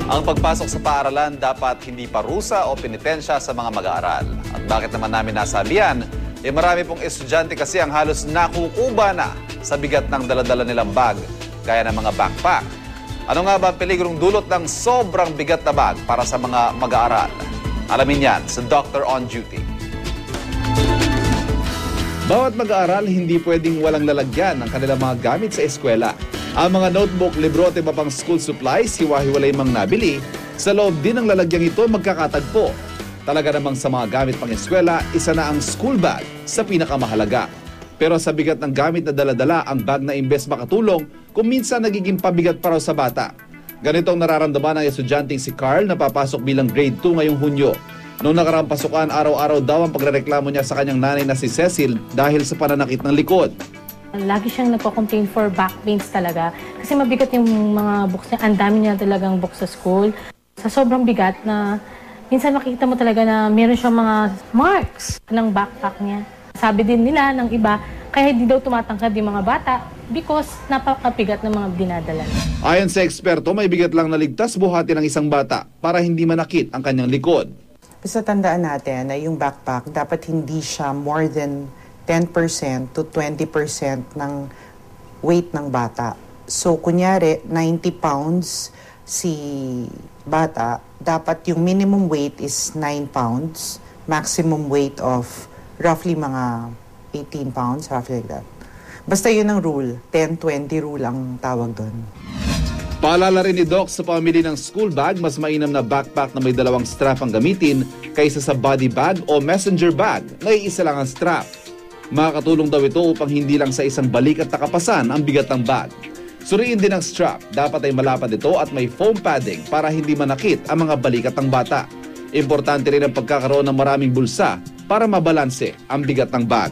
Ang pagpasok sa paaralan dapat hindi parusa o penitensya sa mga mag-aaral. At bakit naman namin nasabihan? Marami pong estudyante kasi ang halos nakukuba na sa bigat ng daladala nilang bag, gaya ng mga backpack. Ano nga ba ang peligrong dulot ng sobrang bigat na bag para sa mga mag-aaral? Alamin yan sa Doctor on Duty. Bawat mag-aaral hindi pwedeng walang lalagyan ng kanilang mga gamit sa eskwela. Ang mga notebook, libro at iba pang school supplies, hiwa-hiwalay mang nabili, sa loob din ng lalagyang ito magkakatagpo. Talaga namang sa mga gamit pang eskwela, isa na ang school bag sa pinakamahalaga. Pero sa bigat ng gamit na daladala, ang bag na imbes makatulong, kung minsan nagiging pabigat para sa bata. Ganito ang nararamdaman ng estudyanteng si Carl na papasok bilang grade 2 ngayong Hunyo. Noong nakaraang pasukan, araw-araw daw ang pagrereklamo niya sa kanyang nanay na si Cecil dahil sa pananakit ng likod. Lagi siyang nagko-complain for back pains talaga kasi mabigat yung mga books niya. Ang dami niya talagang books sa school. Sa sobrang bigat na minsan makikita mo talaga na meron siyang mga marks ng backpack niya. Sabi din nila ng iba, kaya hindi daw tumatangkad yung mga bata because napakabigat ng mga dinadala. Ayon sa eksperto, may bigat lang na ligtas buhati ng isang bata para hindi manakit ang kanyang likod. Basta tandaan natin na yung backpack dapat hindi siya more than 10% to 20% ng weight ng bata. So, kunyari, 90 pounds si bata, dapat yung minimum weight is 9 pounds, maximum weight of roughly mga 18 pounds, roughly like that. Basta yun ang rule, 10-20 rule ang tawag doon. Paalala rin ni Doc sa pamili ng school bag, mas mainam na backpack na may dalawang strap ang gamitin kaysa sa body bag o messenger bag na iisa lang ang strap. Makakatulong daw ito upang hindi lang sa isang balik at takapasan ang bigat ng bag. Suriin din ang strap, dapat ay malapad ito at may foam padding para hindi manakit ang mga balikat ng bata. Importante rin ang pagkakaroon ng maraming bulsa para mabalanse ang bigat ng bag.